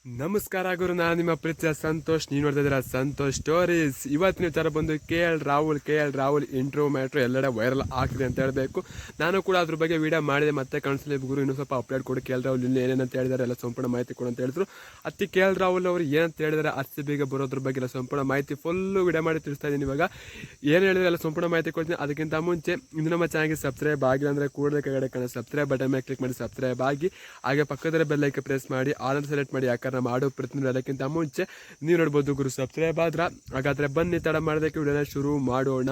ನಮಸ್ಕಾರ ಗುರು, ನಾನು ನಿಮ್ಮ ಪ್ರೀತಿಯ ಸಂತೋಷ್. ನೀವು ನೋಡ್ತಾ ಇದ್ದೀರಾ ಸಂತೋಷ್ ಸ್ಟೋರೀಸ್. ಇವತ್ತಿನ ವಿಚಾರ ಬಂದು K L Rahul intro matter ಎಲ್ಲೆಡೆ ವೈರಲ್ ಆಗ್ತಿದೆ ಅಂತ ಹೇಳಬೇಕು. ನಾನು ಕೂಡ ಅದ್ರ ಬಗ್ಗೆ ವಿಡಿಯೋ ಮಾಡಿದೆ, ಮತ್ತೆ ಕಾಣಿಸಲಿ ಗುರು ಇನ್ನೂ ಸ್ವಲ್ಪ ಅಪ್ಡೇಟ್ ಕೊಡಿ. ಕೆ ಎಲ್ ರಾಹುಲ್ ಇಲ್ಲಿ ಏನೇನಂತ ಹೇಳಿದ್ದಾರೆ ಎಲ್ಲ ಸಂಪೂರ್ಣ ಮಾಹಿತಿ ಕೊಡು ಅಂತ ಹೇಳಿದ್ರು. ಅತ್ತಿ ಕೆ ಎಲ್ ರಾಹುಲ್ ಅವರು ಏನಂತ ಹೇಳಿದ್ದಾರೆ, RCBಗೆ ಬರೋದ್ರ ಬಗ್ಗೆ ಎಲ್ಲ ಸಂಪೂರ್ಣ ಮಾಹಿತಿ ಫುಲ್ಲು ವಿಡಿಯೋ ಮಾಡಿ ತಿಳಿಸ್ತಾ ಇದ್ದೀನಿ. ಇವಾಗ ಏನು ಹೇಳಿದ್ರೆ ಎಲ್ಲ ಸಂಪೂರ್ಣ ಮಾಹಿತಿ ಕೊಡ್ತೀನಿ. ಅದಕ್ಕಿಂತ ಮುಂಚೆ ಇನ್ನು ನಮ್ಮ ಚಾನಲ್ಗೆ ಸಬ್ಸ್ಕ್ರೈಬ್ ಆಗಿಲ್ಲ ಅಂದರೆ ಕೂಡಲೇ ಕೆಳಗಡೆ ಕಾಣೋ ಸಬ್ಸ್ಕ್ರೈಬ್ ಬಟನ್ ಮೇಲೆ ಕ್ಲಿಕ್ ಮಾಡಿ ಸಬ್ಸ್ಕ್ರೈಬ್ ಆಗಿ, ಹಾಗೆ ಪಕ್ಕದಲ್ಲಿ ಬೆಲ್ ಐಕಾನ್ ಪ್ರೆಸ್ ಮಾಡಿ ಆಲ್ ಅಂತ ಸೆಲೆಕ್ಟ್ ಮಾಡಿ. ಯಾಕಂದ್ರೆ ನಾವು ಮಾಡೋ ಪ್ರತಿನಿಧಿ ಅದಕ್ಕಿಂತ ಮುಂಚೆ ನೀವು ನೋಡ್ಬೋದು ಗುರು ಸಬ್ಸ್ಕ್ರೈಬ್ ಆದ್ರೆ. ಹಾಗಾದ್ರೆ ಬನ್ನಿ ತಡ ಮಾಡೋದಕ್ಕೆ ವಿಡಿಯೋನ ಶುರು ಮಾಡೋಣ.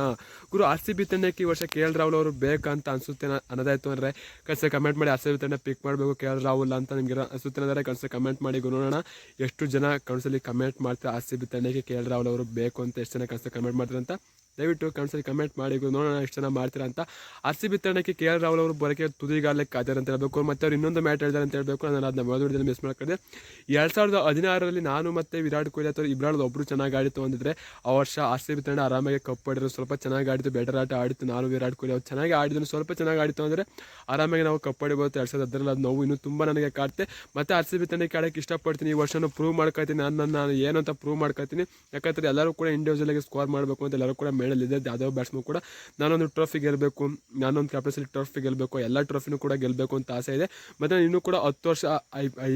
ಗುರು RCB ತಂಡಕ್ಕೆ ಈ ವರ್ಷ ಕೆ ಎಲ್ ರಾಹುಲ್ ಅವರು ಬೇಕಂತ ಅನ್ಸುತ್ತೆ ಅನ್ನೋದಾಯ್ತು ಅಂದರೆ ಕಳಿಸಿ ಕಮೆಂಟ್ ಮಾಡಿ. RCB ತಂಡ ಪಿಕ್ ಮಾಡಬೇಕು ಕೆ ಎಲ್ ರಾಹುಲ್ ಅಂತ ನಿಮ್ಗೆ ಅನ್ಸುತ್ತೆ ಅಂದರೆ ಕಳಿಸಿ ಕಮೆಂಟ್ ಮಾಡಿ. ನೋಡೋಣ ಎಷ್ಟು ಜನ ಕನ್ಸಲ್ಲಿ ಕಮೆಂಟ್ ಮಾಡ್ತಾರೆ RCB ತಂಡಕ್ಕೆ ಕೆ ಎಲ್ ರಾಹುಲ್ ಅವರು ಬೇಕು ಅಂತ. ಎಷ್ಟು ಜನ ಕಳಿಸಿ ಕಮೆಂಟ್ ಮಾಡ್ತಾರೆ ಅಂತ ದಯವಿಟ್ಟು ಕನ್ಸಲ್ಲಿ ಕಮೆಂಟ್ ಮಾಡಿ. ನೋಡೋಣ ಎಷ್ಟು ಜನ ಮಾಡ್ತೀರಾ ಅಂತ. RCB ತಂಡಕ್ಕೆ ಕೆ ಎಲ್ ರಾಹುಲ್ ಅವರು ಬರೋಕ್ಕೆ ತುದಿಗಾಲಕ್ಕೆ ಕಾದಾರೆ ಅಂತ ಹೇಳ್ಬೇಕು. ಮತ್ತು ಅವ್ರು ಇನ್ನೊಂದು ಮ್ಯಾಚ್ ಹೇಳಿದ್ದಾರೆ ಅಂತ ಹೇಳ್ಬೇಕು. ನಾನು ಅದನ್ನ ಮೊದಲು ಮಿಸ್ ಮಾಡ್ಕೊಂಡೆ. 2016ರಲ್ಲಿ ನಾನು ಮತ್ತು ವಿರಾಟ್ ಕೊಹ್ಲಿ ಅಥವಾ ಇಬ್ಬರಲ್ಲಿ ಒಬ್ಬರು ಚೆನ್ನಾಗಿ ಆಡಿತು ಅಂದಿದ್ರೆ ಆ ವರ್ಷ RCB ತಂಡ ಆರಾಮಾಗಿ ಕಪ್ ಹೊಡೆದ್ರು. ಸ್ವಲ್ಪ ಚೆನ್ನಾಗಿ ಆಡಿತು, ಬೆಟರ್ ಆಟ ಆಡಿತು. ನಾನು ವಿರಾಟ್ ಕೊಹ್ಲಿ ಅವ್ರು ಚೆನ್ನಾಗಿ ಆಡಿದ್ರು, ಸ್ವಲ್ಪ ಚೆನ್ನಾಗಿ ಆಡಿತು ಅಂದರೆ ಆರಾಮಾಗಿ ನಾವು ಕಪ್ ಹೊಡಿಬೋದು. 2010ರಲ್ಲಿ ಅದು ನೋವು ಇನ್ನೂ ತುಂಬ ನನಗೆ ಕಾಡ್ತೆ. ಮತ್ತು RCB ತಂಡಕ್ಕೆ ಆಡೋಕ್ಕೆ ಇಷ್ಟಪಡ್ತೀನಿ. ಈ ವರ್ಷನೂ ಪ್ರೂವ್ ಮಾಡ್ಕೊತೀನಿ, ನಾನು ಏನು ಅಂತ ಪ್ರೂವ್ ಮಾಡ್ಕೊತೀನಿ. ಯಾಕಂದರೆ ಎಲ್ಲರೂ ಕೂಡ ಇಂಡಿವಿಜುವಲಾಗಿ ಸ್ಕೋರ್ ಮಾಡಬೇಕು ಅಂತ ಎಲ್ಲರೂ ಕೂಡ ಮೇಡಲ್ ಇದೆ. ಯಾವುದೋ ಬ್ಯಾಟ್ಸ್ಮನ್ ಕೂಡ ನಾನೊಂದು ಟ್ರೋಫಿ ಗೆಲ್ಲಬೇಕು, ನಾನೊಂದು ಕ್ಯಾಪ್ಟನ್ಸಿ ಟ್ರೋಫಿ ಗೆಲ್ಲಬೇಕು, ಎಲ್ಲ ಟ್ರೋಫಿನೂ ಕೂಡ ಗೆಲ್ಲಬೇಕು ಅಂತ ಆಸೆ ಇದೆ. ಮತ್ತು ಇನ್ನೂ ಕೂಡ 10 ವರ್ಷ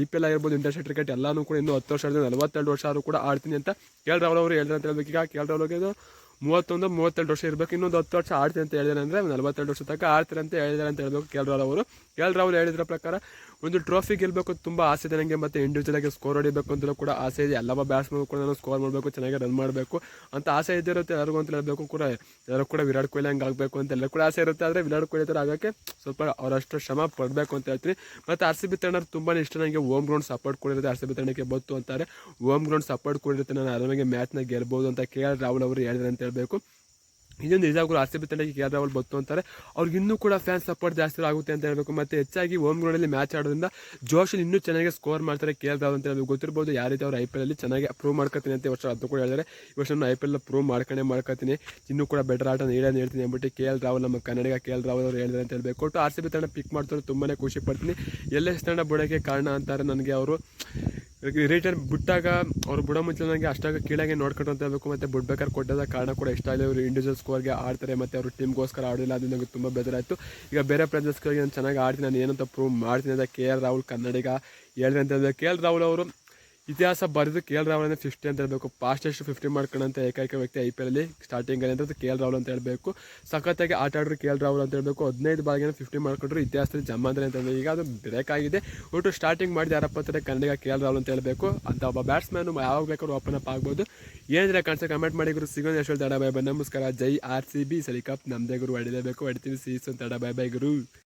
IPL ಆಗಿರ್ಬೋದು, ಇಂಟರ್ನ್ಯಾಷನಲ್ ಕ್ರಿಕೆಟ್ ಎಲ್ಲನೂ ಕೂಡ ಇನ್ನೂ 10 ವರ್ಷ ಆಡಿದ್ರೆ 42 ವರ್ಷ ಆದರೂ ಕೂಡ ಆಡ್ತೀನಿ ಅಂತ ಕೆ ಎಲ್ ರಾಹುಲ್ ಅವರು ಹೇಳಿದ್ರೆ ಅಂತ ಹೇಳ್ಬೇಕು. ಈಗ ಕೆ ಎಲ್ ರಾಹುಲ್ ಅವರಿಗೆ 31-32 ವರ್ಷ ಇರಬೇಕು, ಇನ್ನೊಂದು 10 ವರ್ಷ ಆಡ್ತೀನಿ ಅಂತ ಹೇಳಿದಾರೆ ಅಂದರೆ 42 ವರ್ಷ ತನಕ ಆಡ್ತಾರೆ ಅಂತ ಹೇಳಿದಾರೆ ಅಂತ ಹೇಳ್ಬೇಕು ಕೆ ಎಲ್ ರಾಹುಲ್ ಅವರು. ಕೆ ಎಲ್ ರಾಹುಲ್ ಹೇಳಿದ್ರ ಪ್ರಕಾರ ಒಂದು ಟ್ರೋಫಿ ಗೆಲ್ಲಬೇಕು ತುಂಬ ಆಸೆ ಇದೆ ನನಗೆ, ಮತ್ತು ಇಂಡಿವಿಜುವಲಾಗಿ ಸ್ಕೋರ್ ಹೊಡಿಬೇಕು ಅಂತಲೂ ಕೂಡ ಆಸೆ ಇದೆ. ಎಲ್ಲ ಬ್ಯಾಟ್ಸ್ಮನ್ ಕೂಡ ನಾನು ಸ್ಕೋರ್ ಮಾಡಬೇಕು, ಚೆನ್ನಾಗಿ ರನ್ ಮಾಡಬೇಕು ಅಂತ ಆಸೆ ಇದ್ದಿರುತ್ತೆ ಎಲ್ಲರಿಗೂ ಅಂತ ಹೇಳಬೇಕು. ಕೂಡ ಎಲ್ಲರೂ ಕೂಡ ವಿರಾಟ್ ಕೊಹ್ಲಿ ಹಂಗೆ ಆಗಬೇಕು ಅಂತ ಎಲ್ಲರೂ ಕೂಡ ಆಸೆ ಇರುತ್ತೆ. ಆದರೆ ವಿರಾಟ್ ಕೊಹ್ಲಿ ಥರ ಆಗೋಕ್ಕೆ ಸ್ವಲ್ಪ ಅವರಷ್ಟು ಶ್ರಮ ಪಡಬೇಕು ಅಂತ ಹೇಳ್ತೀನಿ. ಮತ್ತು RCB ತಂಡ ತುಂಬಾ ಇಷ್ಟ ನನಗೆ. ಹೋಮ್ ಗ್ರೌಂಡ್ ಸಪೋರ್ಟ್ ಕೊಡಿರುತ್ತೆ RCB ತಂಡಕ್ಕೆ ಬತ್ತು ಅಂತಾರೆ. ಹೋಮ್ ಗ್ರೌಂಡ್ ಸಪೋರ್ಟ್ ಕೊಡಿರುತ್ತೆ, ನಾನು ಆರಾಮಾಗಿ ಮ್ಯಾಚ್ನ ಗೆಲ್ಬೋದು ಅಂತ ಕೆ ಎಲ್ ರಾಹುಲ್ ಅವರು ಹೇಳಿದ್ರೆ ಅಂತ ಹೇಳಬೇಕು. ಇದೊಂದು ನಿಜವಾಗ್ಲೂ RCB ತಂಡಕ್ಕೆ ಕೆ ಎಲ್ ರಾಹುಲ್ ಬತ್ತು ಅಂತಾರೆ. ಅವ್ರಿಗೆ ಇನ್ನೂ ಕೂಡ ಫ್ಯಾನ್ಸ್ ಸಪೋರ್ಟ್ ಜಾಸ್ತಿ ಆಗುತ್ತೆ ಅಂತ ಹೇಳಬೇಕು. ಮತ್ತು ಹೆಚ್ಚಾಗಿ ಹೋಮ್ ಗ್ರೌಂಡಲ್ಲಿ ಮ್ಯಾಚ್ ಆಡೋದ್ರಿಂದ ಜೋಶಲ್ಲಿ ಇನ್ನೂ ಚೆನ್ನಾಗಿ ಸ್ಕೋರ್ ಮಾಡ್ತಾರೆ ಕೆ ಎಲ್ ರಾಹುಲ್ ಅಂತ ಹೇಳಬೇಕು. ಗೊತ್ತಿರ್ಬೋದು ಯಾವ ರೀತಿ ಅವರು IPL ಅಲ್ಲಿ ಚೆನ್ನಾಗಿ ಪ್ರೂವ್ ಮಾಡ್ಕೊತೀನಿ ಅಂತ. ಈ ವರ್ಷ ಅದು ಕೂಡ ಹೇಳಿದರೆ ಈ ವರ್ಷ ನಾನು IPL ಪ್ರೂವ್ ಮಾಡ್ಕೊತೀನಿ, ಇನ್ನೂ ಕೂಡ ಬೆಟರ್ ಆಟ ಹೇಳ್ತೀನಿ ಅಂದ್ಬಿಟ್ಟು ಕೆ ಎಲ್ ರಾಹುಲ್, ನಮ್ಮ ಕನ್ನಡಿಗ ಕೆ ಎಲ್ ರಾಹುಲ್ ಅವರು ಹೇಳಿದ್ರೆ ಅಂತ ಹೇಳಬೇಕು. ಒಟ್ಟು RCB ತಂಡ ಪಿಕ್ ಮಾಡ್ತಾರೆ, ತುಂಬಾ ಖುಷಿ ಪಡ್ತೀನಿ. LS ತಂಡ ಬಿಡೋಕ್ಕೆ ಕಾರಣ ಅಂತಾರೆ ನನಗೆ. ಅವರು ರಿಟರ್ನ್ ಬಿಟ್ಟಾಗ ಅವ್ರು ಬಿಡೋ ಮುಂಚೆ ನನಗೆ ಅಷ್ಟಾಗ ಕೀಳಾಗೆ ನೋಡ್ಕೊಂಡು ಅಂತ ಹೇಳಬೇಕು. ಮತ್ತು ಬಿಡ್ಬೇಕಾದ್ರೆ ಕೊಟ್ಟದ ಕಾರಣ ಕೂಡ ಇಷ್ಟ ಇಲ್ಲ. ಅವರು ಇಂಡಿವಿಜುವಲ್ ಸ್ಕೋರ್ಗೆ ಆಡ್ತಾರೆ ಮತ್ತು ಅವರು ಟೀಮ್ಗೋಸ್ಕರ ಆಡೋದಿಲ್ಲ, ಅದು ನನಗೆ ತುಂಬ ಬೇಜಾರಾಯಿತು. ಈಗ ಬೇರೆ ಪ್ಲೇಯರ್ಸ್ಗಳಿಗೆ ನಾನು ಚೆನ್ನಾಗಿ ಆಡ್ತೀನಿ, ನಾನು ಏನಂತ ಪ್ರೂವ್ ಮಾಡ್ತೀನಿ ಅಂತ ಕೆ ಎಲ್ ರಾಹುಲ್ ಕನ್ನಡಿಗ ಹೇಳಿದ್ರೆ ಅಂತ ಹೇಳಿದ್ರೆ. ಕೆ ಎಲ್ ರಾಹುಲ್ ಅವರು ಇತಿಹಾಸ ಬರೆದು ಕೆ ಎಲ್ ರಾಹುಲ್ ಅಂದರೆ 50 ಅಂತ ಹೇಳಬೇಕು. ಫಾಸ್ಟೆಸ್ಟ್ 50 ಮಾಡ್ಕೊಂಡಂಥ ಏಕೈಕ ವ್ಯಕ್ತಿ IPL ಅಲ್ಲಿ ಸ್ಟಾರ್ಟಿಂಗಲ್ಲಿ ಅಂತ ಕೆ ಎಲ್ ರಾಹುಲ್ ಅಂತ ಹೇಳಬೇಕು. ಸಖತ್ತಾಗಿ ಆಟ ಆಡಿದ್ರು ಕೆ ಎಲ್ ರಾಹುಲ್ ಅಂತ ಹೇಳಬೇಕು. 15 ಬಾಲ್ಗೆ 50 ಮಾಡ್ಕೊಂಡ್ರು, ಇತಿಹಾಸದಲ್ಲಿ ಜಮಾಂದ್ರೆ ಅಂತ ಹೇಳಿ. ಈಗ ಅದು ಬ್ರೇಕ್ ಆಗಿದೆ. ಒಟ್ಟು ಸ್ಟಾರ್ಟಿಂಗ್ ಮಾಡಿದ ಯಾರಪ್ಪ ಕನ್ನಡಿಗ ಕೆ ಎಲ್ ರಾಹುಲ್ ಅಂತ ಹೇಳಬೇಕು. ಅಂತ ಒಬ್ಬ ಬ್ಯಾಟ್ಸ್ಮನ್ ಯಾವಾಗ ಬೇಕಾದ್ರೂ ಓಪನ್ ಅಪ್ ಆಗ್ಬೋದು. ಏನಿದ್ರೆ ಕಾಣಿಸ ಕಮೆಂಟ್ ಮಾಡಿ ಗುರು. ಸಿಗೋಣ ಎಷ್ಟು ತಡ. ಬೈ ಬೈ, ನಮಸ್ಕಾರ. ಜೈ RCB. ಸರಿ ಕಪ್ ನಮ್ಮದೇ ಗುರು, ಹೊಡಿಲೇಬೇಕು, ಹೊಡಿತೀವಿ. ಸೀಸನ್ ತಡ. ಬೈ ಬೈ ಗುರು.